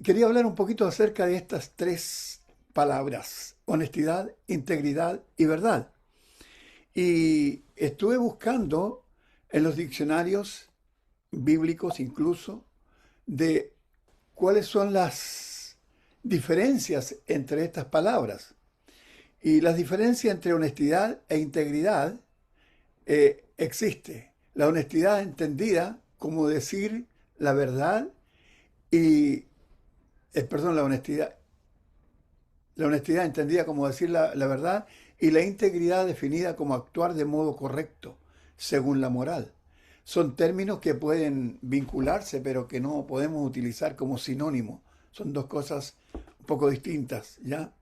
quería hablar un poquito acerca de estas tres palabras: honestidad, integridad y verdad. Y estuve buscando en los diccionarios bíblicos incluso de cuáles son las diferencias entre estas palabras. Y la diferencia entre honestidad e integridad existe. La honestidad entendida como decir la verdad y, perdón, la honestidad entendida como decir la verdad, y la integridad definida como actuar de modo correcto, según la moral. Son términos que pueden vincularse, pero que no podemos utilizar como sinónimo. Son dos cosas un poco distintas, ¿ya?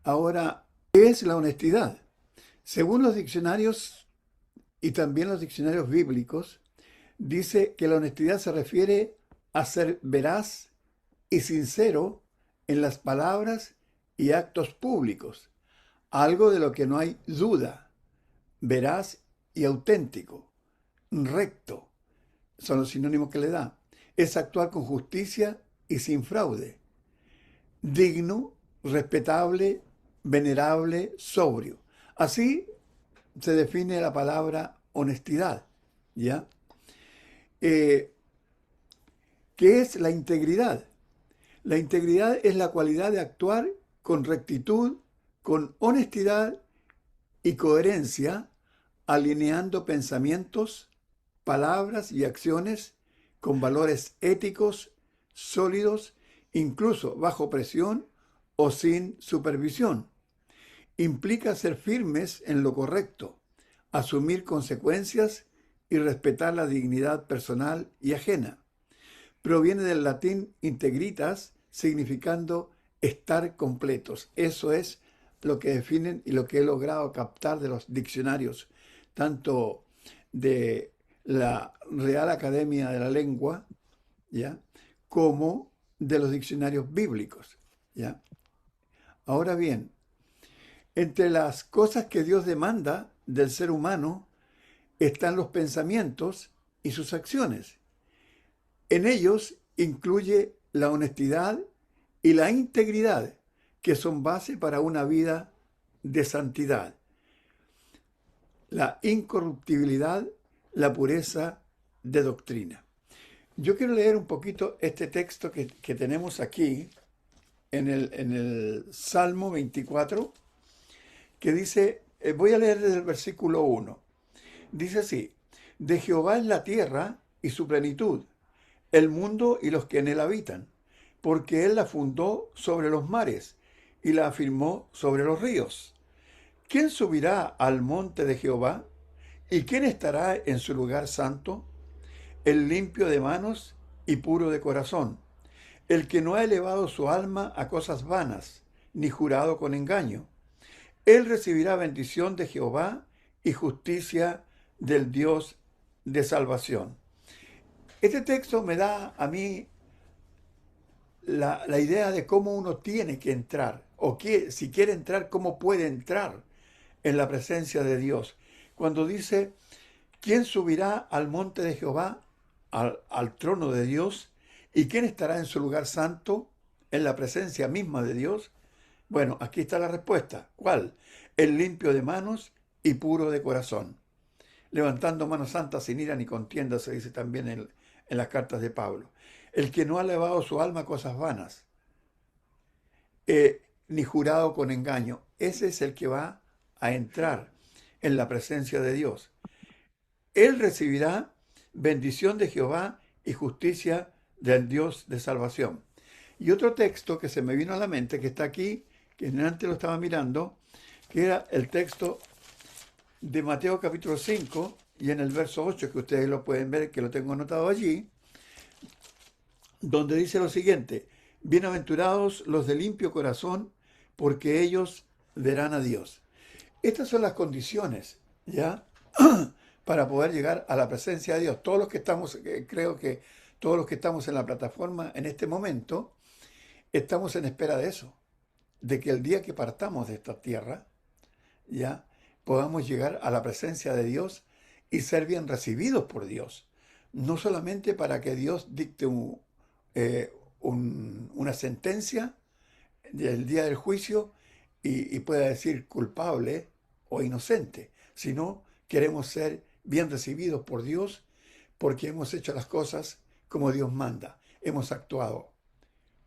Ahora, ¿qué es la honestidad? Según los diccionarios y también los diccionarios bíblicos, dice que la honestidad se refiere a ser veraz y sincero en las palabras y actos públicos, algo de lo que no hay duda, veraz y auténtico, recto, son los sinónimos que le da. Es actuar con justicia y sin fraude, digno, respetable, venerable, sobrio. Así se define la palabra honestidad, ¿ya? Eh, ¿Qué es la integridad? La integridad es la cualidad de actuar con rectitud, con honestidad y coherencia, alineando pensamientos, palabras y acciones con valores éticos sólidos, incluso bajo presión o sin supervisión. Implica ser firmes en lo correcto, asumir consecuencias y respetar la dignidad personal y ajena. Proviene del latín integritas, significando estar completos. Eso es lo que definen y lo que he logrado captar de los diccionarios, tanto de la Real Academia de la Lengua, ¿ya?, como de los diccionarios bíblicos, ¿ya? Ahora bien, entre las cosas que Dios demanda del ser humano están los pensamientos y sus acciones. En ellos incluye la honestidad y la integridad, que son base para una vida de santidad, la incorruptibilidad, la pureza de doctrina. Yo quiero leer un poquito este texto que tenemos aquí en el Salmo 24, que dice, voy a leer desde el versículo 1. Dice así: de Jehová es la tierra y su plenitud, el mundo y los que en él habitan, porque él la fundó sobre los mares y la afirmó sobre los ríos. ¿Quién subirá al monte de Jehová? ¿Y quién estará en su lugar santo? El limpio de manos y puro de corazón, el que no ha elevado su alma a cosas vanas, ni jurado con engaño. Él recibirá bendición de Jehová y justicia del Dios de salvación. Este texto me da a mí la idea de cómo uno tiene que entrar, o que, si quiere entrar, cómo puede entrar en la presencia de Dios. Cuando dice, ¿quién subirá al monte de Jehová, al trono de Dios? ¿Y quién estará en su lugar santo, en la presencia misma de Dios? Bueno, aquí está la respuesta. ¿Cuál? El limpio de manos y puro de corazón, levantando manos santas sin ira ni contienda, se dice también en las cartas de Pablo. El que no ha elevado su alma a cosas vanas, ni jurado con engaño. Ese es el que va a entrar en la presencia de Dios. Él recibirá bendición de Jehová y justicia del Dios de salvación. Y otro texto que se me vino a la mente, que está aquí, que antes lo estaba mirando, que era el texto de Mateo capítulo 5, y en el verso 8, que ustedes lo pueden ver, que lo tengo anotado allí, donde dice lo siguiente: bienaventurados los de limpio corazón, porque ellos verán a Dios. Estas son las condiciones, ¿ya?, para poder llegar a la presencia de Dios. Todos los que estamos, creo que todos los que estamos en la plataforma en este momento, estamos en espera de eso, de que el día que partamos de esta tierra, ya podamos llegar a la presencia de Dios y ser bien recibidos por Dios. No solamente para que Dios dicte una sentencia del día del juicio y pueda decir culpable o inocente, sino queremos ser bien recibidos por Dios porque hemos hecho las cosas como Dios manda. Hemos actuado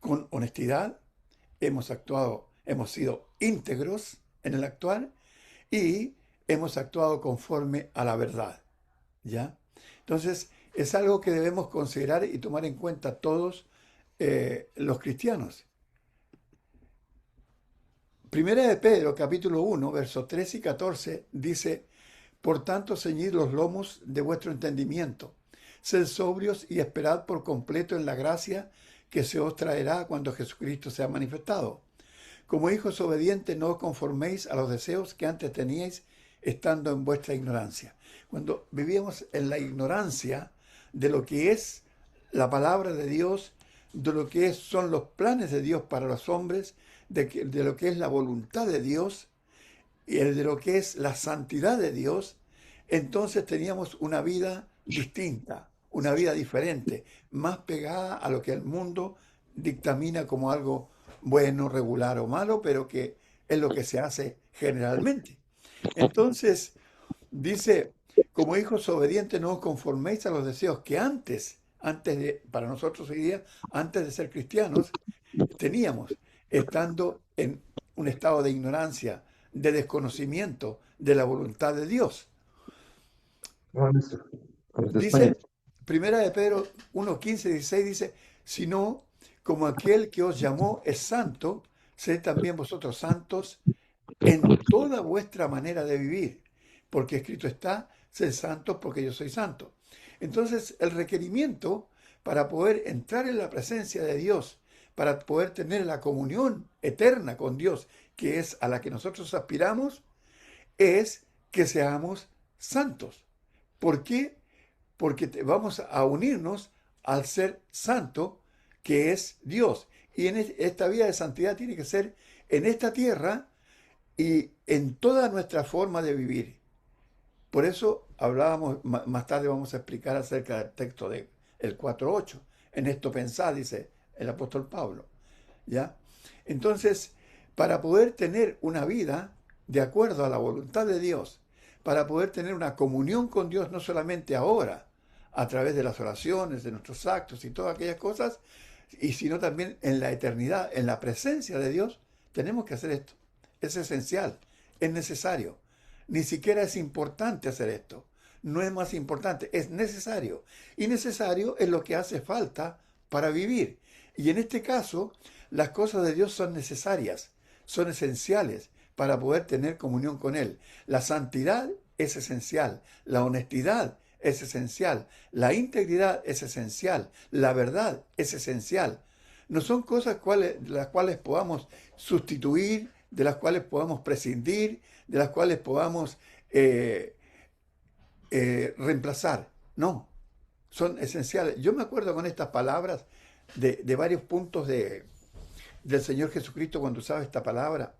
con honestidad, hemos sido íntegros en el actuar y hemos actuado conforme a la verdad, ¿ya? Entonces, es algo que debemos considerar y tomar en cuenta todos los cristianos. Primera de Pedro, capítulo 1, versos 13 y 14, dice, por tanto, ceñid los lomos de vuestro entendimiento, sed sobrios y esperad por completo en la gracia que se os traerá cuando Jesucristo sea manifestado. Como hijos obedientes, no os conforméis a los deseos que antes teníais estando en vuestra ignorancia. Cuando vivíamos en la ignorancia de lo que es la palabra de Dios, de lo que son los planes de Dios para los hombres, de lo que es la voluntad de Dios y de lo que es la santidad de Dios, entonces teníamos una vida distinta, una vida diferente, más pegada a lo que el mundo dictamina como algo bueno, regular o malo, pero que es lo que se hace generalmente. Entonces, dice, como hijos obedientes no os conforméis a los deseos que para nosotros hoy día, antes de ser cristianos, teníamos, estando en un estado de ignorancia, de desconocimiento de la voluntad de Dios. Con esto España. Dice, primera de Pedro 1, 15, 16, dice, sino como aquel que os llamó es santo, sed también vosotros santos en toda vuestra manera de vivir, porque escrito está, sed santos porque yo soy santo. Entonces, el requerimiento para poder entrar en la presencia de Dios, para poder tener la comunión eterna con Dios, que es a la que nosotros aspiramos, es que seamos santos. ¿Por qué? Porque vamos a unirnos al ser santo, que es Dios. Y en esta vida de santidad tiene que ser en esta tierra y en toda nuestra forma de vivir. Por eso hablábamos, más tarde vamos a explicar acerca del texto del 4.8. En esto pensad, dice el apóstol Pablo. ¿Ya? Entonces, para poder tener una vida de acuerdo a la voluntad de Dios, para poder tener una comunión con Dios, no solamente ahora, a través de las oraciones, de nuestros actos y todas aquellas cosas, y sino también en la eternidad, en la presencia de Dios, tenemos que hacer esto. Es esencial, es necesario. Ni siquiera es importante hacer esto. No es más importante, es necesario. Y necesario es lo que hace falta para vivir. Y en este caso, las cosas de Dios son necesarias, son esenciales para poder tener comunión con Él. La santidad es esencial, la honestidad es esencial, la integridad es esencial, la verdad es esencial. No son cosas las cuales podamos sustituir, de las cuales podamos prescindir, de las cuales podamos reemplazar. No, son esenciales. Yo me acuerdo con estas palabras de varios puntos del Señor Jesucristo cuando usaba esta palabra,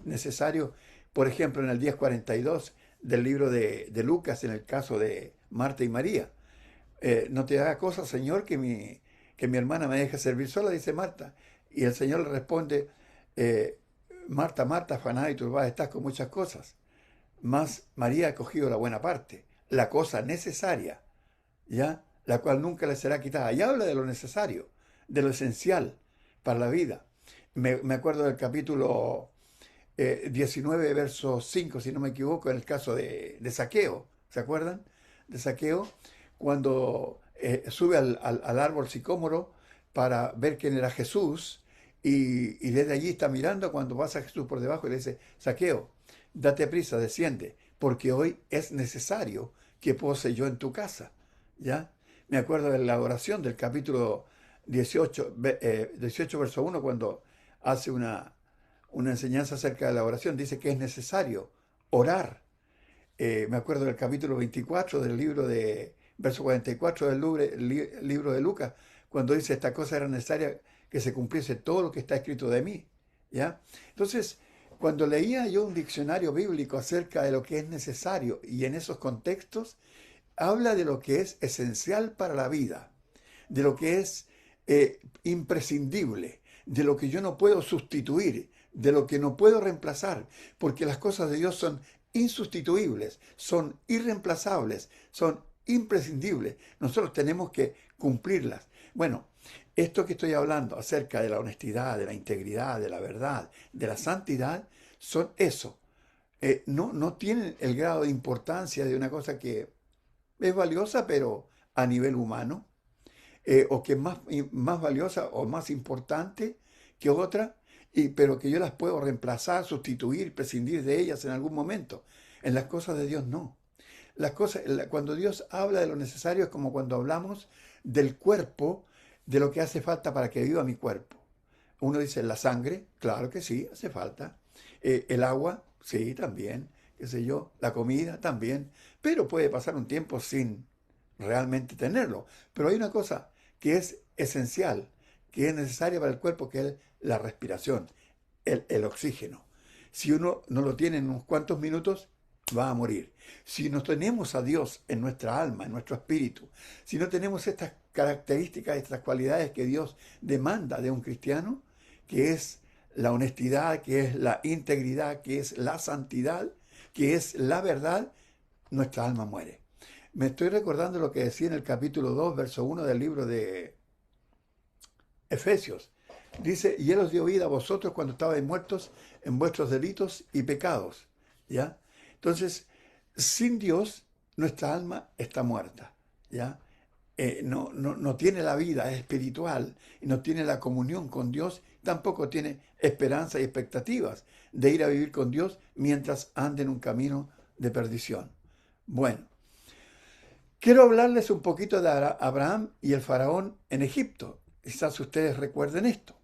necesario, por ejemplo, en el 10:42 del libro de Lucas, en el caso de Marta y María. No te haga cosa, Señor, que mi hermana me deje servir sola, dice Marta. Y el Señor le responde, Marta, Marta, afanada y turbada estás con muchas cosas, mas María ha cogido la buena parte, la cosa necesaria, ¿ya? La cual nunca le será quitada. Y habla de lo necesario, de lo esencial para la vida. Me acuerdo del capítulo 19, verso 5, si no me equivoco, en el caso de Zaqueo. ¿Se acuerdan? De Zaqueo, cuando sube al árbol sicómoro para ver quién era Jesús, y desde allí está mirando cuando pasa Jesús por debajo y le dice, Zaqueo, date prisa, desciende, porque hoy es necesario que pose yo en tu casa. ¿Ya? Me acuerdo de la oración del capítulo 18, 18 verso 1, cuando hace una enseñanza acerca de la oración, dice que es necesario orar. Me acuerdo del capítulo 24 del libro verso 44 del libro de Lucas, cuando dice esta cosa era necesaria que se cumpliese todo lo que está escrito de mí. ¿Ya? Entonces, cuando leía yo un diccionario bíblico acerca de lo que es necesario y en esos contextos, habla de lo que es esencial para la vida, de lo que es imprescindible, de lo que yo no puedo sustituir, de lo que no puedo reemplazar, porque las cosas de Dios son insustituibles, son irreemplazables, son imprescindibles. Nosotros tenemos que cumplirlas. Bueno, esto que estoy hablando acerca de la honestidad, de la integridad, de la verdad, de la santidad, son eso. No tienen el grado de importancia de una cosa que es valiosa, pero a nivel humano, o que es más valiosa o más importante que otra, pero que yo las puedo reemplazar, sustituir, prescindir de ellas en algún momento. En las cosas de Dios no. Cuando Dios habla de lo necesario es como cuando hablamos del cuerpo, de lo que hace falta para que viva mi cuerpo. Uno dice, la sangre, claro que sí, hace falta. El agua, sí, también, qué sé yo, la comida también, pero puede pasar un tiempo sin realmente tenerlo. Pero hay una cosa que es esencial, que es necesaria para el cuerpo, que es la respiración, el oxígeno. Si uno no lo tiene en unos cuantos minutos, va a morir. Si no tenemos a Dios en nuestra alma, en nuestro espíritu, si no tenemos estas características, estas cualidades que Dios demanda de un cristiano, que es la honestidad, que es la integridad, que es la santidad, que es la verdad, nuestra alma muere. Me estoy recordando lo que decía en el capítulo 2, verso 1 del libro de Efesios. Dice, y Él os dio vida a vosotros cuando estabais muertos en vuestros delitos y pecados. ¿Ya? Entonces, sin Dios, nuestra alma está muerta. ¿Ya? No tiene la vida espiritual y no tiene la comunión con Dios, tampoco tiene esperanza y expectativas de ir a vivir con Dios mientras ande en un camino de perdición. Bueno, quiero hablarles un poquito de Abraham y el faraón en Egipto. Quizás ustedes recuerden esto.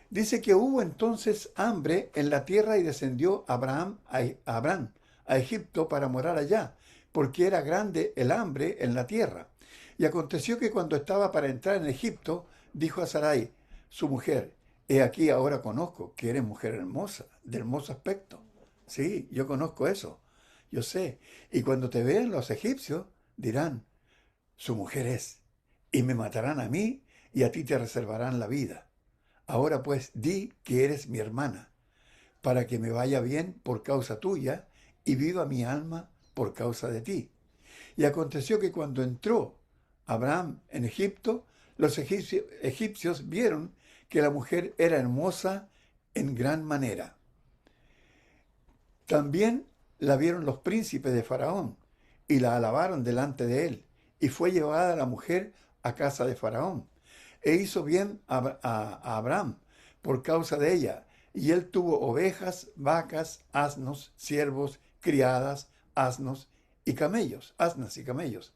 Dice que hubo entonces hambre en la tierra y descendió Abraham a Egipto para morar allá, porque era grande el hambre en la tierra. Y aconteció que cuando estaba para entrar en Egipto, dijo a Sarai, su mujer, he aquí ahora conozco que eres mujer hermosa, de hermoso aspecto. Sí, yo conozco eso, yo sé. Y cuando te vean los egipcios, dirán, su mujer es, y me matarán a mí, y a ti te reservarán la vida. Ahora pues, di que eres mi hermana, para que me vaya bien por causa tuya, y viva mi alma por causa de ti. Y aconteció que cuando entró Abraham en Egipto, los egipcios vieron que la mujer era hermosa en gran manera. También la vieron los príncipes de Faraón y la alabaron delante de él. Y fue llevada la mujer a casa de Faraón. E hizo bien a Abraham por causa de ella. Y él tuvo ovejas, vacas, asnos, siervos, criadas, asnos y camellos, asnas y camellos.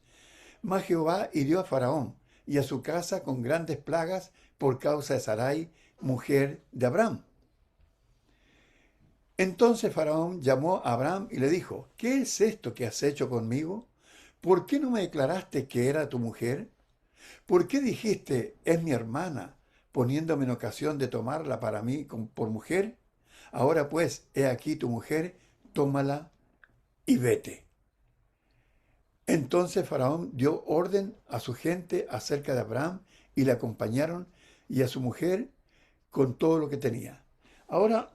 Mas Jehová hirió a Faraón y a su casa con grandes plagas por causa de Sarai, mujer de Abraham. Entonces Faraón llamó a Abraham y le dijo, ¿qué es esto que has hecho conmigo? ¿Por qué no me declaraste que era tu mujer? ¿Por qué dijiste, es mi hermana, poniéndome en ocasión de tomarla para mí por mujer? Ahora pues, he aquí tu mujer, tómala y vete. Entonces Faraón dio orden a su gente acerca de Abraham y le acompañaron y a su mujer con todo lo que tenía. Ahora,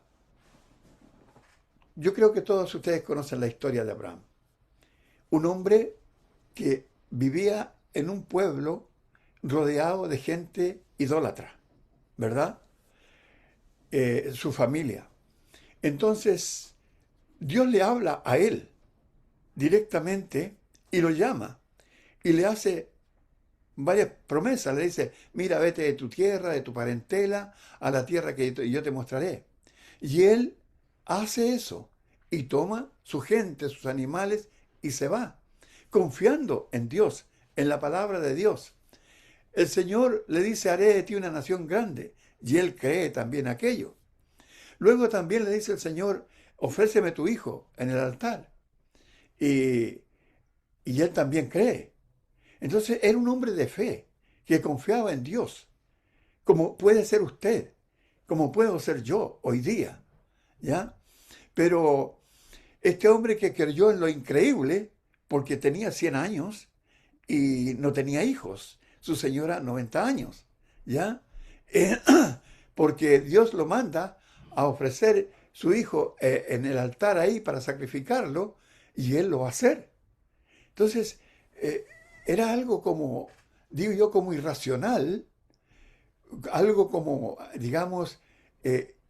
yo creo que todos ustedes conocen la historia de Abraham. Un hombre que vivía en un pueblo rodeado de gente idólatra, ¿verdad? Su familia. Entonces, Dios le habla a él directamente y lo llama y le hace varias promesas. Le dice, mira, vete de tu tierra, de tu parentela, a la tierra que yo te mostraré. Y él hace eso y toma su gente, sus animales y se va, confiando en Dios, en la palabra de Dios. El Señor le dice, haré de ti una nación grande, y él cree también aquello. Luego también le dice el Señor, ofréceme tu hijo en el altar. Y él también cree. Entonces era un hombre de fe, que confiaba en Dios, como puede ser usted, como puedo ser yo hoy día, ¿ya? Pero este hombre que creyó en lo increíble, porque tenía 100 años y no tenía hijos, su señora 90 años, ¿ya? Eh, Porque Dios lo manda a ofrecer su hijo en el altar ahí para sacrificarlo y él lo va a hacer. Entonces, eh, era algo como, digo yo, como irracional, algo como, digamos,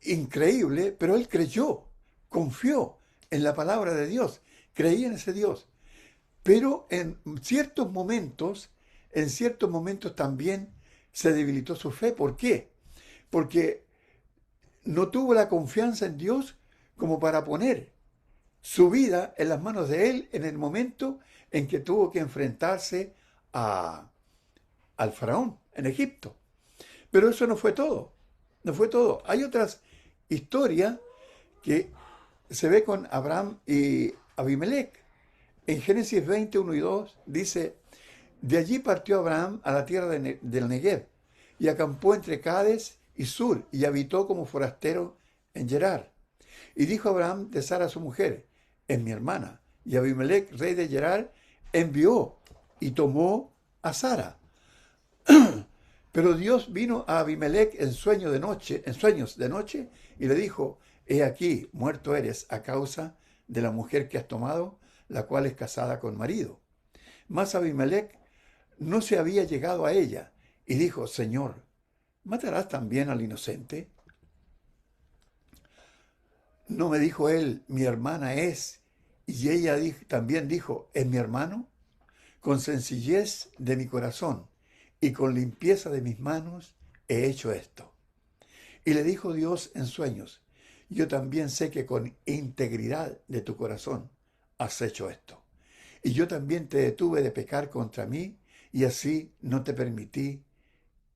increíble, pero él creyó, confió en la palabra de Dios, creía en ese Dios. Pero en ciertos momentos también se debilitó su fe. ¿Por qué? Porque no tuvo la confianza en Dios como para poner su vida en las manos de Él en el momento en que tuvo que enfrentarse a, al faraón en Egipto. Pero eso no fue todo, no fue todo. Hay otras historias que se ve con Abraham y Abimelech. En Génesis 20, 1 y 2 dice, de allí partió Abraham a la tierra del Negev y acampó entre Cades y Sur y habitó como forastero en Gerar. Y dijo Abraham de Sara su mujer, es mi hermana. Y Abimelech, rey de Gerar, envió y tomó a Sara. Pero Dios vino a Abimelech en sueños de noche, y le dijo, he aquí, muerto eres a causa de la mujer que has tomado, la cual es casada con marido. Mas Abimelech no se había llegado a ella, y dijo, Señor, ¿matarás también al inocente? ¿No me dijo él, mi hermana es? Y ella también dijo, ¿es mi hermano? Con sencillez de mi corazón y con limpieza de mis manos he hecho esto. Y le dijo Dios en sueños, yo también sé que con integridad de tu corazón has hecho esto. Y yo también te detuve de pecar contra mí y así no te permití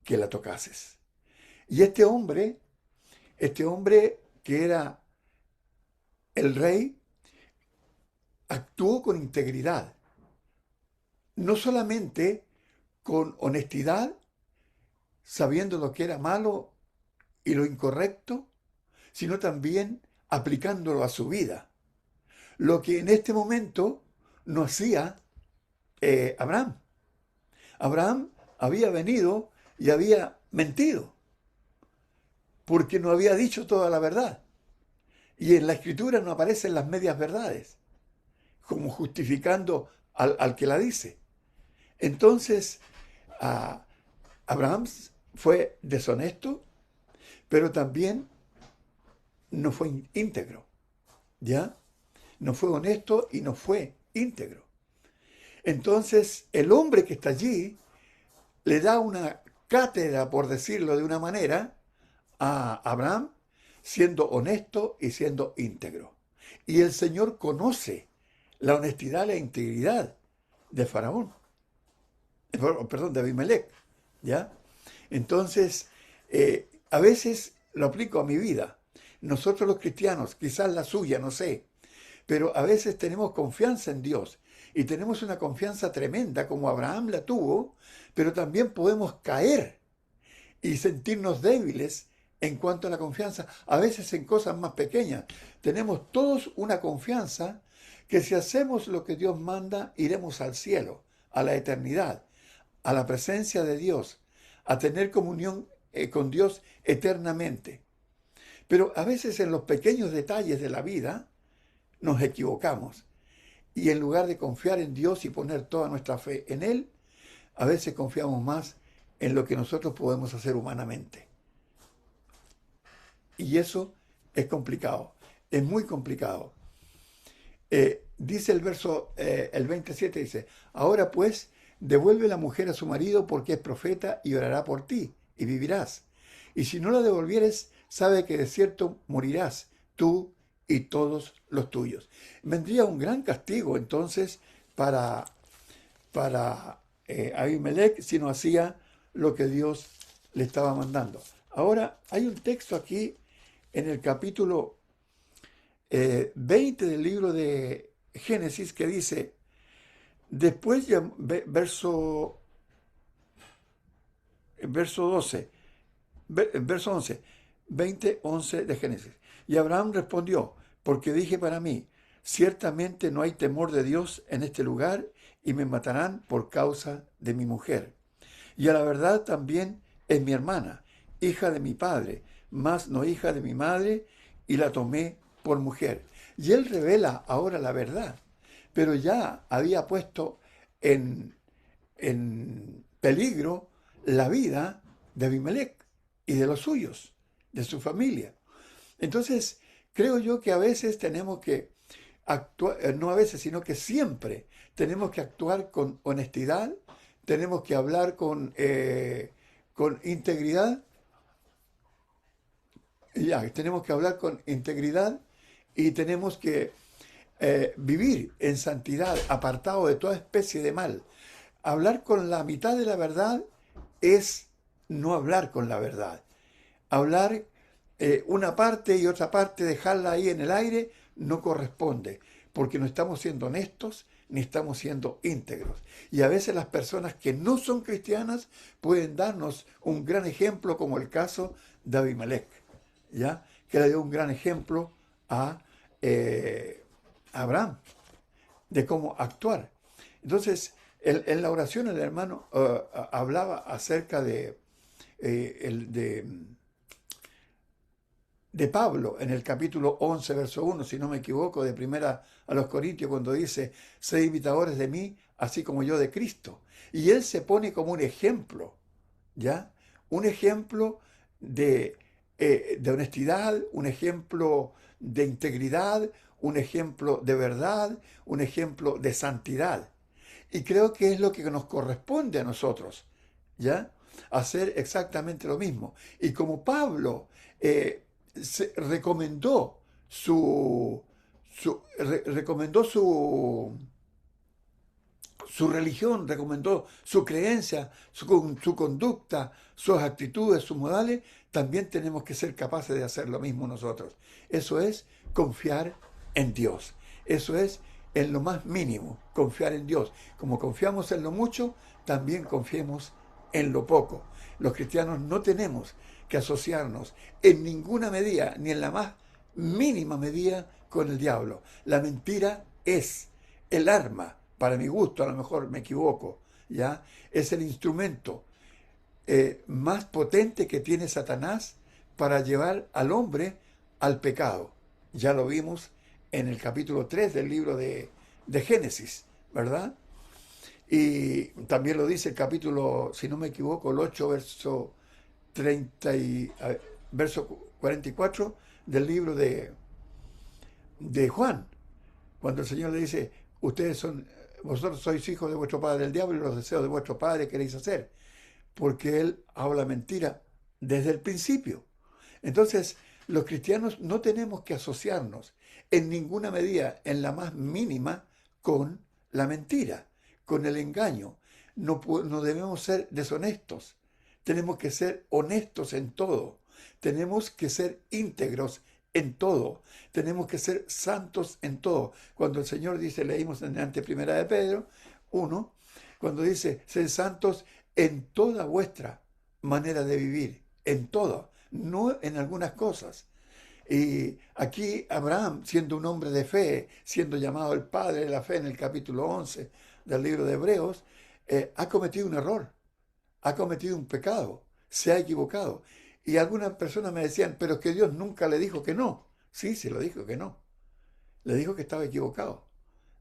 que la tocases. Y este hombre que era el rey, actuó con integridad, no solamente con honestidad, sabiendo lo que era malo y lo incorrecto, sino también aplicándolo a su vida. Lo que en este momento no hacía Abraham. Abraham había venido y había mentido, porque no había dicho toda la verdad. Y en la escritura no aparecen las medias verdades, como justificando al que la dice. Entonces, Abraham fue deshonesto, pero también no fue íntegro, ¿ya? No fue honesto y no fue íntegro. Entonces, el hombre que está allí le da una cátedra, por decirlo de una manera, a Abraham, siendo honesto y siendo íntegro. Y el Señor conoce la honestidad y la integridad de Faraón, perdón, de Abimelech, ¿ya? Entonces, a veces lo aplico a mi vida. Nosotros los cristianos, quizás la suya, no sé, pero a veces tenemos confianza en Dios y tenemos una confianza tremenda como Abraham la tuvo, pero también podemos caer y sentirnos débiles en cuanto a la confianza, a veces en cosas más pequeñas. Tenemos todos una confianza que si hacemos lo que Dios manda, iremos al cielo, a la eternidad, a la presencia de Dios, a tener comunión con Dios eternamente. Pero a veces en los pequeños detalles de la vida nos equivocamos. Y en lugar de confiar en Dios y poner toda nuestra fe en Él, a veces confiamos más en lo que nosotros podemos hacer humanamente. Y eso es complicado, es muy complicado. Dice el verso, el 27 dice, ahora pues, devuelve la mujer a su marido porque es profeta y orará por ti y vivirás. Y si no la devolvieres, sabe que de cierto morirás tú y todos los tuyos. Vendría un gran castigo entonces para Abimelech si no hacía lo que Dios le estaba mandando. Ahora, hay un texto aquí en el capítulo 20 del libro de Génesis que dice, después, verso 12, verso 11, 20, 11 de Génesis. Y Abraham respondió, porque dije para mí, ciertamente no hay temor de Dios en este lugar y me matarán por causa de mi mujer. Y a la verdad también es mi hermana, hija de mi padre, mas no hija de mi madre, y la tomé por mujer. Y él revela ahora la verdad, pero ya había puesto en, en peligro la vida de Abimelech y de los suyos, de su familia. Entonces, creo yo que a veces tenemos que actuar, no a veces, sino que siempre tenemos que actuar con honestidad, tenemos que hablar con integridad, ya, tenemos que hablar con integridad y tenemos que vivir en santidad, apartado de toda especie de mal. Hablar con la mitad de la verdad es no hablar con la verdad. Hablar una parte y otra parte, dejarla ahí en el aire, no corresponde, porque no estamos siendo honestos ni estamos siendo íntegros. Y a veces las personas que no son cristianas pueden darnos un gran ejemplo, como el caso de Abimelech, ¿ya? Que le dio un gran ejemplo a Abraham, de cómo actuar. Entonces, en la oración el hermano hablaba acerca de Pablo en el capítulo 11, verso 1, si no me equivoco, de primera a los Corintios, cuando dice, sed imitadores de mí, así como yo de Cristo. Y él se pone como un ejemplo, ¿ya? Un ejemplo de honestidad, un ejemplo de integridad, un ejemplo de verdad, un ejemplo de santidad. Y creo que es lo que nos corresponde a nosotros, ¿ya? Hacer exactamente lo mismo. Y como Pablo recomendó recomendó su religión, recomendó su creencia, su conducta, sus actitudes, sus modales, también tenemos que ser capaces de hacer lo mismo nosotros. Eso es confiar en Dios. Eso es en lo más mínimo, confiar en Dios. Como confiamos en lo mucho, también confiemos en lo poco. Los cristianos no tenemos que asociarnos en ninguna medida, ni en la más mínima medida, con el diablo. La mentira es el arma, para mi gusto, a lo mejor me equivoco, ¿ya? Es el instrumento más potente que tiene Satanás para llevar al hombre al pecado. Ya lo vimos en el capítulo 3 del libro de Génesis, ¿verdad? Y también lo dice el capítulo, si no me equivoco, el 8, verso 30 verso 44 del libro de Juan, cuando el Señor le dice, vosotros sois hijos de vuestro padre el diablo y los deseos de vuestro padre queréis hacer, porque él habla mentira desde el principio. Entonces, los cristianos no tenemos que asociarnos en ninguna medida, en la más mínima, con la mentira, con el engaño. No debemos ser deshonestos. Tenemos que ser honestos en todo. Tenemos que ser íntegros en todo. Tenemos que ser santos en todo. Cuando el Señor dice, leímos en la anteprimera de Pedro 1, cuando dice, sed santos en toda vuestra manera de vivir, en todo, no en algunas cosas. Y aquí Abraham, siendo un hombre de fe, siendo llamado el padre de la fe en el capítulo 11 del libro de Hebreos, ha cometido un error, ha cometido un pecado, se ha equivocado. Y algunas personas me decían, pero es que Dios nunca le dijo que no. Sí, se lo dijo que no. Le dijo que estaba equivocado.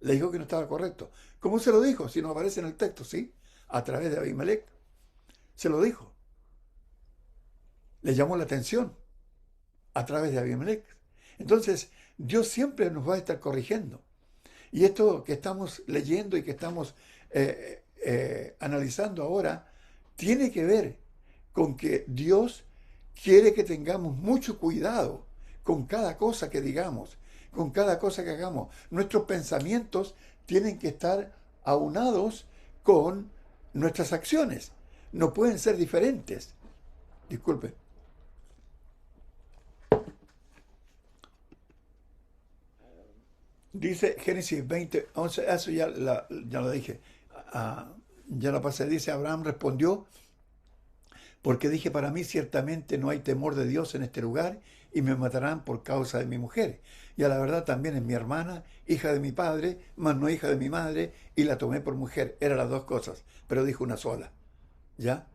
Le dijo que no estaba correcto. ¿Cómo se lo dijo? Si no aparece en el texto, ¿sí? A través de Abimelech. Se lo dijo. Le llamó la atención a través de Abimelech. Entonces, Dios siempre nos va a estar corrigiendo. Y esto que estamos leyendo y que estamos analizando ahora, tiene que ver con que Dios quiere que tengamos mucho cuidado con cada cosa que digamos, con cada cosa que hagamos. Nuestros pensamientos tienen que estar aunados con nuestras acciones. No pueden ser diferentes. Disculpe. Dice Génesis 20, 11, eso ya lo dije, ah, ya lo pasé, dice, Abraham respondió, porque dije para mí ciertamente no hay temor de Dios en este lugar y me matarán por causa de mi mujer. Y a la verdad también es mi hermana, hija de mi padre, mas no hija de mi madre, y la tomé por mujer. Eran las dos cosas, pero dijo una sola, ¿ya?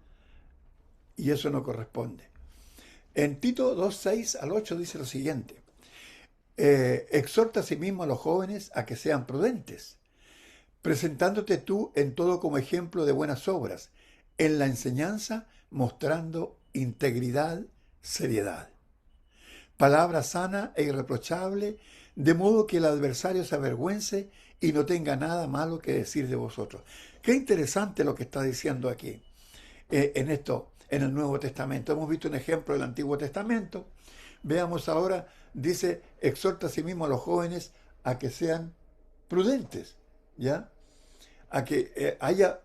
y eso no corresponde. En Tito 2:6 al 8 dice lo siguiente: exhorta a sí mismo a los jóvenes a que sean prudentes, presentándote tú en todo como ejemplo de buenas obras, en la enseñanza mostrando integridad, seriedad, palabra sana e irreprochable, de modo que el adversario se avergüence y no tenga nada malo que decir de vosotros. Qué interesante lo que está diciendo aquí, en esto, en el Nuevo Testamento. Hemos visto un ejemplo del Antiguo Testamento. Veamos ahora, dice, exhorta a sí mismo a los jóvenes a que sean prudentes, ¿ya? A que haya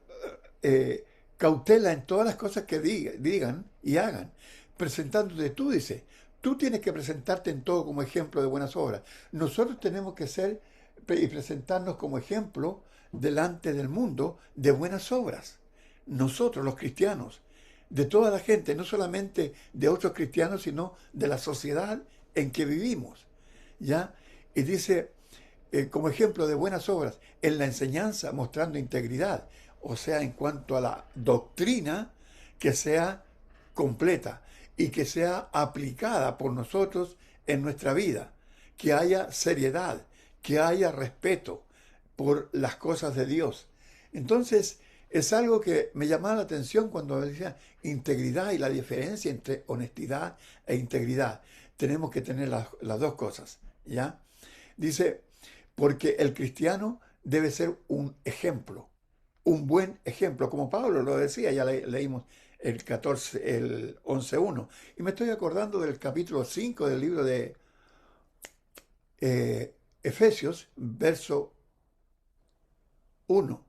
cautela en todas las cosas que digan y hagan. Presentándote tú, dice, tú tienes que presentarte en todo como ejemplo de buenas obras. Nosotros tenemos que ser y presentarnos como ejemplo delante del mundo de buenas obras. Nosotros, los cristianos, de toda la gente, no solamente de otros cristianos, sino de la sociedad en que vivimos, ¿ya? Y dice, como ejemplo de buenas obras, en la enseñanza mostrando integridad, o sea, en cuanto a la doctrina, que sea completa y que sea aplicada por nosotros en nuestra vida, que haya seriedad, que haya respeto por las cosas de Dios. Entonces, es algo que me llamaba la atención cuando decía integridad y la diferencia entre honestidad e integridad. Tenemos que tener las dos cosas, ¿ya? Dice, porque el cristiano debe ser un ejemplo, un buen ejemplo, como Pablo lo decía, ya leímos el 11:1. Y me estoy acordando del capítulo 5 del libro de Efesios, verso 1.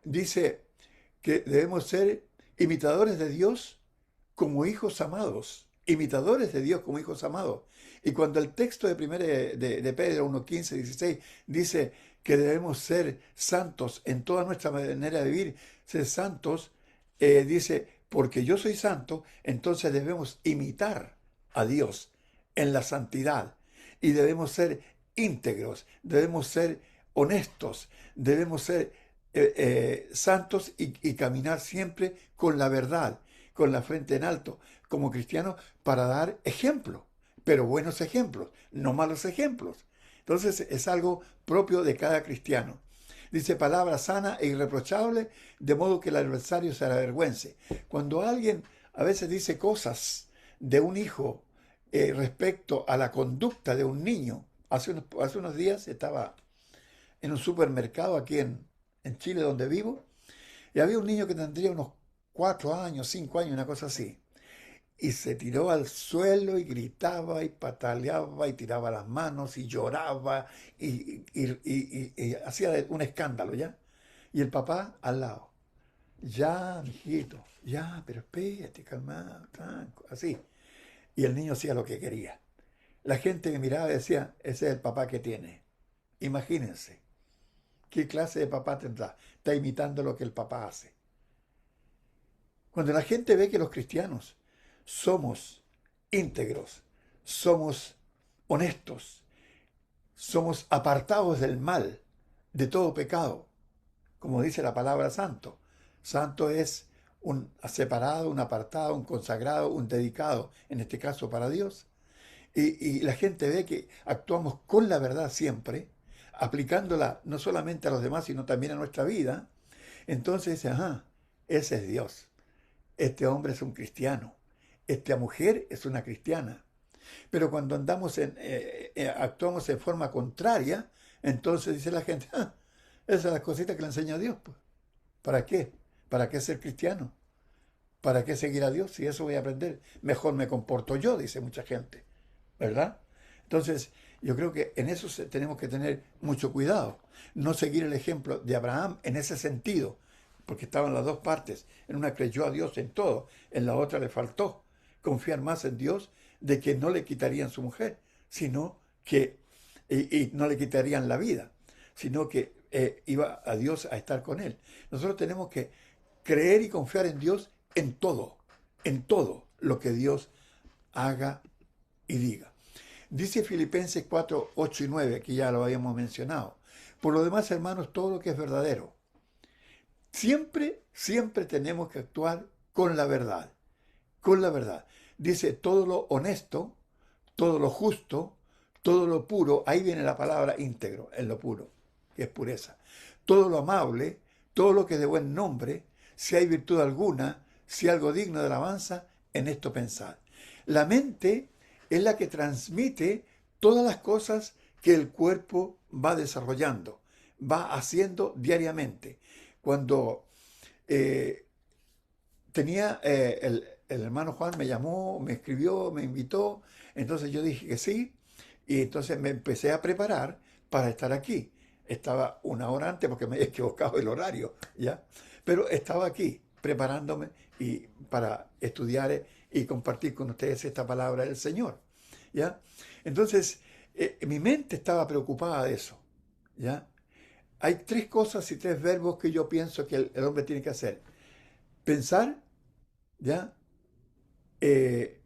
Dice que debemos ser imitadores de Dios como hijos amados, imitadores de Dios como hijos amados. Y cuando el texto de, de Pedro 1:15-16 dice que debemos ser santos en toda nuestra manera de vivir, ser santos, dice, porque yo soy santo, entonces debemos imitar a Dios en la santidad. Y debemos ser íntegros, debemos ser honestos, debemos ser santos y caminar siempre con la verdad, con la frente en alto, como cristianos, para dar ejemplo, pero buenos ejemplos, no malos ejemplos. Entonces es algo propio de cada cristiano. Dice palabra sana e irreprochable, de modo que el adversario se avergüence. Cuando alguien a veces dice cosas de un hijo respecto a la conducta de un niño, hace unos días estaba en un supermercado aquí en Chile, donde vivo, y había un niño que tendría unos 4 años, 5 años, una cosa así. Y se tiró al suelo y gritaba y pataleaba y tiraba las manos y lloraba y hacía un escándalo, ¿ya? Y el papá al lado. Ya, mijito, ya, pero espérate, calmado, tranquilo, así. Y el niño hacía lo que quería. La gente que miraba decía, ese es el papá que tiene. Imagínense, ¿qué clase de papá tendrá? Está imitando lo que el papá hace. Cuando la gente ve que los cristianos somos íntegros, somos honestos, somos apartados del mal, de todo pecado, como dice la palabra santo. Santo es un separado, un apartado, un consagrado, un dedicado, en este caso para Dios. Y la gente ve que actuamos con la verdad siempre, aplicándola no solamente a los demás, sino también a nuestra vida. Entonces dice, ajá, ese es Dios. Este hombre es un cristiano. Esta mujer es una cristiana. Pero cuando actuamos en forma contraria, entonces dice la gente, ah, esas son las cositas que le enseña Dios, pues. ¿Para qué? ¿Para qué ser cristiano? ¿Para qué seguir a Dios? Si eso voy a aprender, mejor me comporto yo, dice mucha gente, ¿verdad? Entonces, yo creo que en eso tenemos que tener mucho cuidado. No seguir el ejemplo de Abraham en ese sentido, porque estaban las dos partes. En una creyó a Dios en todo, en la otra le faltó confiar más en Dios de que no le quitarían su mujer, sino que, y no le quitarían la vida, sino que iba a Dios a estar con él. Nosotros tenemos que creer y confiar en Dios en todo lo que Dios haga y diga. Dice Filipenses 4:8 y 9, que ya lo habíamos mencionado. Por lo demás, hermanos, todo lo que es verdadero. Siempre tenemos que actuar con la verdad. con la verdad. Dice todo lo honesto, todo lo justo, todo lo puro, ahí viene la palabra íntegro, en lo puro, que es pureza. Todo lo amable, todo lo que es de buen nombre, si hay virtud alguna, si algo digno de alabanza, en esto pensad. La mente es la que transmite todas las cosas que el cuerpo va desarrollando, va haciendo diariamente. Cuando eh, el hermano Juan me llamó, me escribió, me invitó, entonces yo dije que sí, y entonces me empecé a preparar para estar aquí. Estaba una hora antes porque me había equivocado el horario, ¿ya? Pero estaba aquí preparándome y para estudiar y compartir con ustedes esta palabra del Señor, ¿ya? Entonces, mi mente estaba preocupada de eso, ¿ya? Hay tres cosas y tres verbos que yo pienso que el hombre tiene que hacer. Pensar, ¿ya? Eh,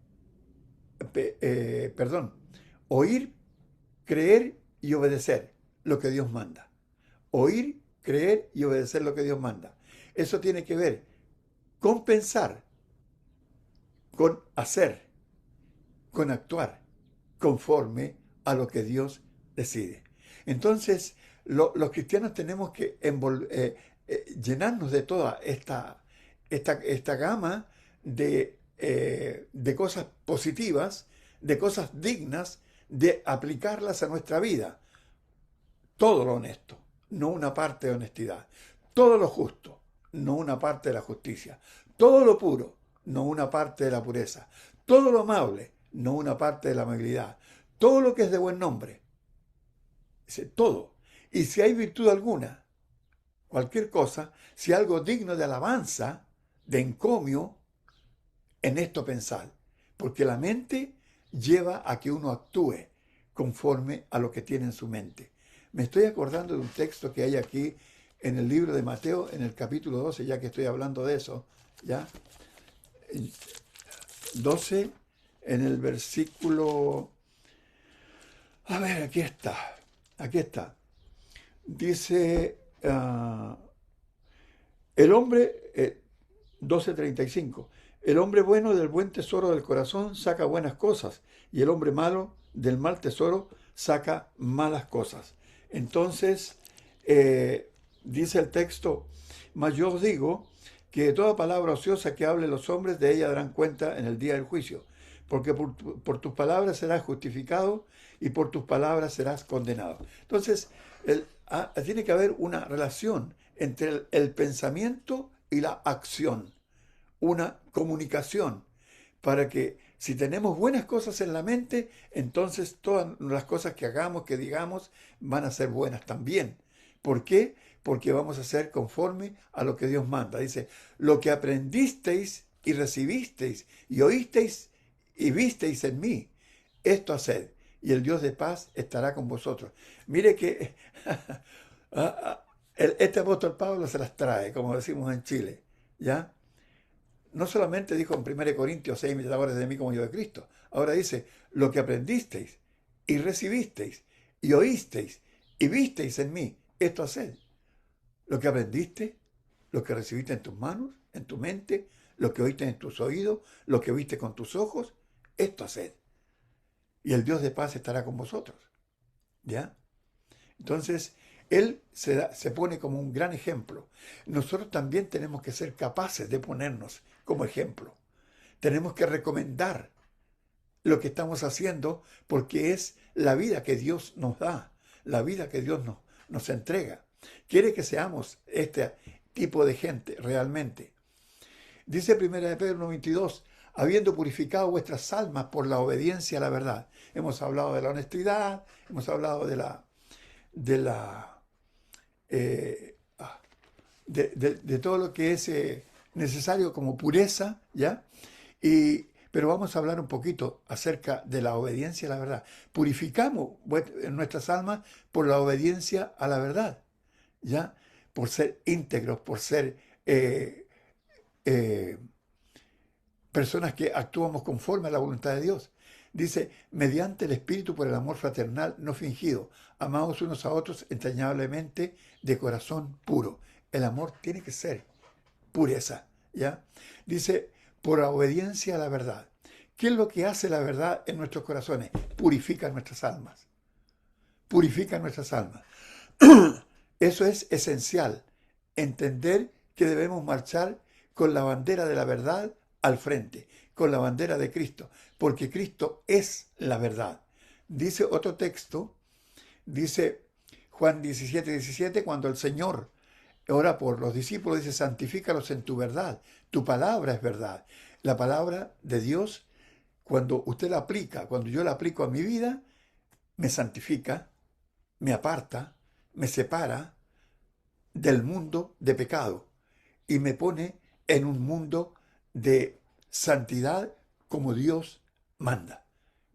perdón, oír, creer y obedecer lo que Dios manda. Oír, creer y obedecer lo que Dios manda. Eso tiene que ver con pensar, con hacer, con actuar, conforme a lo que Dios decide. Entonces, los cristianos tenemos que llenarnos de toda esta gama de cosas positivas, de cosas dignas, de aplicarlas a nuestra vida. Todo lo honesto, no una parte de honestidad. Todo lo justo, no una parte de la justicia. Todo lo puro, no una parte de la pureza. Todo lo amable, no una parte de la amabilidad. Todo lo que es de buen nombre. Dice, todo. Y si hay virtud alguna, cualquier cosa, si algo digno de alabanza, de encomio, en esto pensad. Porque la mente lleva a que uno actúe conforme a lo que tiene en su mente. Me estoy acordando de un texto que hay aquí en el libro de Mateo, en el capítulo 12, ya que estoy hablando de eso, ¿ya? 12, en el versículo... A ver, aquí está. Dice, el hombre, 12:35, el hombre bueno del buen tesoro del corazón saca buenas cosas, y el hombre malo del mal tesoro saca malas cosas. Entonces, dice el texto, mas yo os digo que de toda palabra ociosa que hablen los hombres, de ella darán cuenta en el día del juicio, porque por tus palabras serás justificado y por tus palabras serás condenado. Entonces, tiene que haber una relación entre el pensamiento y la acción, una comunicación, para que si tenemos buenas cosas en la mente, entonces todas las cosas que hagamos, que digamos, van a ser buenas también. ¿Por qué? Porque vamos a ser conforme a lo que Dios manda. Dice, lo que aprendisteis y recibisteis y oísteis y visteis en mí, esto haced, y el Dios de paz estará con vosotros. Mire que este apóstol Pablo se las trae, como decimos en Chile, ¿ya? No solamente dijo en 1 Corintios 6, imitadores de mí como yo de Cristo. Ahora dice, lo que aprendisteis y recibisteis y oísteis y visteis en mí, esto haced. Lo que aprendiste, lo que recibiste en tus manos, en tu mente, lo que oíste en tus oídos, lo que viste con tus ojos, esto haced. Y el Dios de paz estará con vosotros. ¿Ya? Entonces, Él se pone como un gran ejemplo. Nosotros también tenemos que ser capaces de ponernos como ejemplo. Tenemos que recomendar lo que estamos haciendo porque es la vida que Dios nos da, la vida que Dios nos entrega. Quiere que seamos este tipo de gente realmente. Dice 1 de Pedro 1:22, habiendo purificado vuestras almas por la obediencia a la verdad. Hemos hablado de la honestidad, hemos hablado de todo lo que es necesario como pureza, ¿ya? Pero vamos a hablar un poquito acerca de la obediencia a la verdad. Purificamos nuestras almas por la obediencia a la verdad, ¿ya? Por ser íntegros, por ser eh, personas que actuamos conforme a la voluntad de Dios. Dice, mediante el Espíritu por el amor fraternal no fingido, amados unos a otros entrañablemente de corazón puro. El amor tiene que ser pureza, ¿ya? Dice, por la obediencia a la verdad. ¿Qué es lo que hace la verdad en nuestros corazones? Purifica nuestras almas. Purifica nuestras almas. Eso es esencial. Entender que debemos marchar con la bandera de la verdad al frente, con la bandera de Cristo, porque Cristo es la verdad. Dice otro texto, dice Juan 17:17, cuando el Señor ora por los discípulos, dice, santifícalos en tu verdad. Tu palabra es verdad. La palabra de Dios, cuando usted la aplica, cuando yo la aplico a mi vida, me santifica, me aparta, me separa del mundo de pecado y me pone en un mundo de santidad como Dios manda.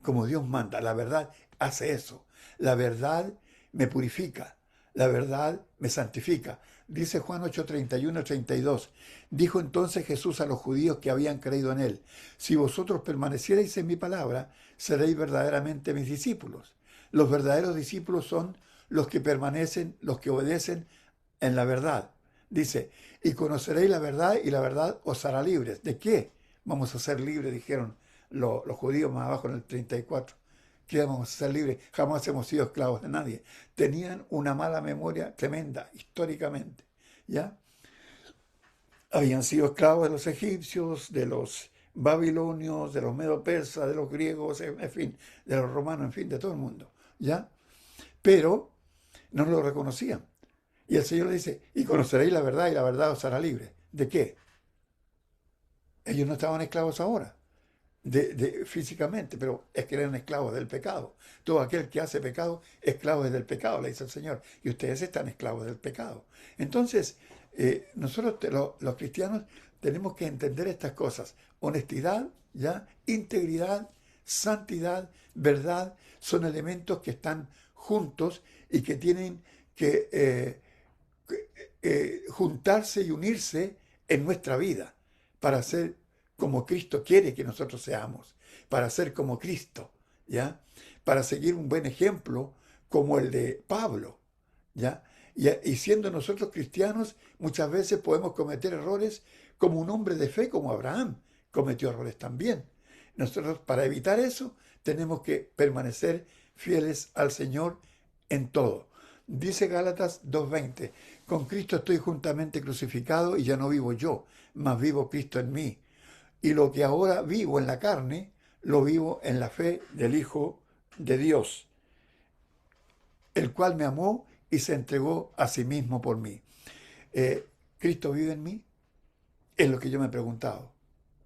Como Dios manda. La verdad hace eso. La verdad me purifica. La verdad me santifica. Dice Juan 8:31-32. Dijo entonces Jesús a los judíos que habían creído en él: si vosotros permanecierais en mi palabra, seréis verdaderamente mis discípulos. Los verdaderos discípulos son los que permanecen, los que obedecen en la verdad. Dice, y conoceréis la verdad y la verdad os hará libres. ¿De qué vamos a ser libres? Dijeron los judíos más abajo en el 34. ¿Qué vamos a ser libres? Jamás hemos sido esclavos de nadie. Tenían una mala memoria tremenda, históricamente. ¿Ya? Habían sido esclavos de los egipcios, de los babilonios, de los medo-persas, de los griegos, en fin, de los romanos, en fin, de todo el mundo. ¿Ya? Pero no lo reconocían. Y el Señor le dice, y conoceréis la verdad y la verdad os hará libre. ¿De qué? Ellos no estaban esclavos ahora, físicamente, pero es que eran esclavos del pecado. Todo aquel que hace pecado, esclavo es del pecado, le dice el Señor. Y ustedes están esclavos del pecado. Entonces, nosotros los cristianos tenemos que entender estas cosas. Honestidad, ¿ya? Integridad, santidad, verdad, son elementos que están juntos y que tienen que juntarse y unirse en nuestra vida para ser como Cristo quiere que nosotros seamos, para ser como Cristo, ¿ya? Para seguir un buen ejemplo como el de Pablo, ¿ya? Y siendo nosotros cristianos, muchas veces podemos cometer errores como un hombre de fe, como Abraham cometió errores también. Nosotros, para evitar eso, tenemos que permanecer fieles al Señor en todo. Dice Gálatas 2:20, con Cristo estoy juntamente crucificado y ya no vivo yo, mas vivo Cristo en mí. Y lo que ahora vivo en la carne, lo vivo en la fe del Hijo de Dios, el cual me amó y se entregó a sí mismo por mí. ¿Cristo vive en mí? Es lo que yo me he preguntado,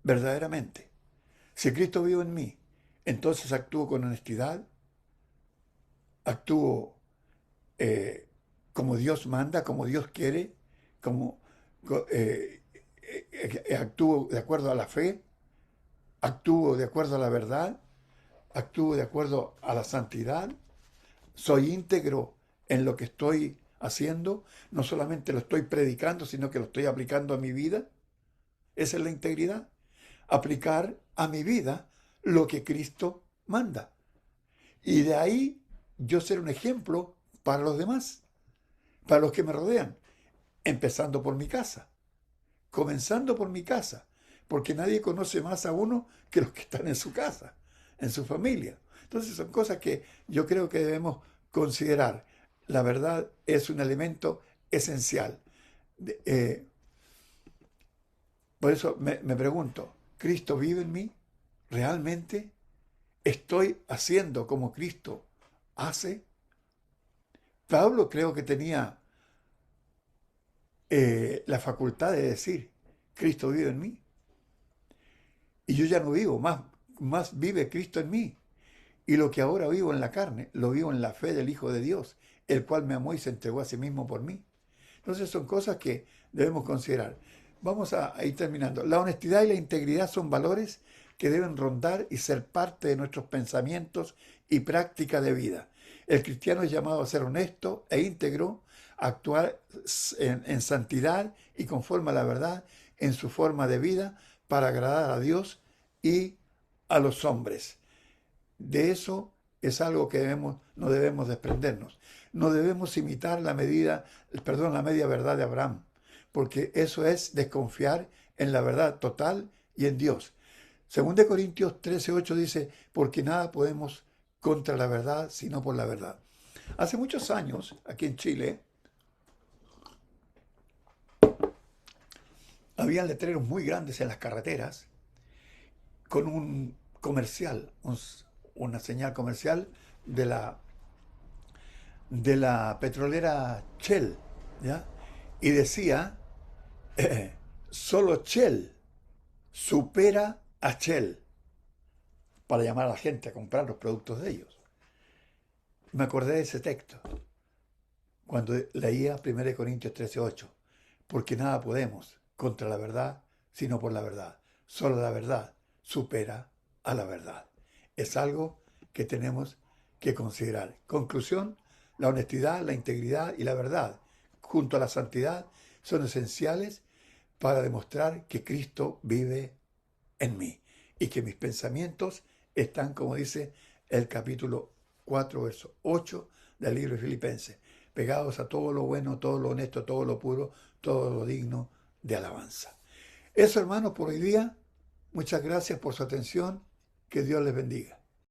verdaderamente. Si Cristo vive en mí, entonces actúo con honestidad, actúo como Dios manda, como Dios quiere, como actúo de acuerdo a la fe, actúo de acuerdo a la verdad, actúo de acuerdo a la santidad, soy íntegro en lo que estoy haciendo, no solamente lo estoy predicando, sino que lo estoy aplicando a mi vida. Esa es la integridad, aplicar a mi vida lo que Cristo manda. Y de ahí yo ser un ejemplo para los demás, para los que me rodean, empezando por mi casa, comenzando por mi casa, porque nadie conoce más a uno que los que están en su casa, en su familia. Entonces son cosas que yo creo que debemos considerar. La verdad es un elemento esencial. Por eso me pregunto, ¿Cristo vive en mí? ¿Realmente estoy haciendo como Cristo hace? Pablo creo que tenía la facultad de decir, Cristo vive en mí. Y yo ya no vivo, más vive Cristo en mí. Y lo que ahora vivo en la carne, lo vivo en la fe del Hijo de Dios, el cual me amó y se entregó a sí mismo por mí. Entonces son cosas que debemos considerar. Vamos a ir terminando. La honestidad y la integridad son valores que deben rondar y ser parte de nuestros pensamientos y práctica de vida. El cristiano es llamado a ser honesto e íntegro, a actuar en santidad y conforme a la verdad en su forma de vida para agradar a Dios y a los hombres. De eso es algo que no debemos desprendernos. No debemos imitar la media verdad de Abraham, porque eso es desconfiar en la verdad total y en Dios. Según de Corintios 13:8 dice, porque nada podemos contra la verdad, sino por la verdad. Hace muchos años, aquí en Chile, había letreros muy grandes en las carreteras con un comercial, una señal comercial de la petrolera Shell, ¿ya? Y decía, solo Shell supera a Shell, para llamar a la gente a comprar los productos de ellos. Me acordé de ese texto cuando leía 1 Corintios 13:8, porque nada podemos contra la verdad, sino por la verdad. Solo la verdad supera a la verdad. Es algo que tenemos que considerar. Conclusión, la honestidad, la integridad y la verdad, junto a la santidad, son esenciales para demostrar que Cristo vive en mí y que mis pensamientos están, como dice el capítulo 4, verso 8 del libro de Filipenses, pegados a todo lo bueno, todo lo honesto, todo lo puro, todo lo digno de alabanza. Eso, hermanos, por hoy día. Muchas gracias por su atención. Que Dios les bendiga.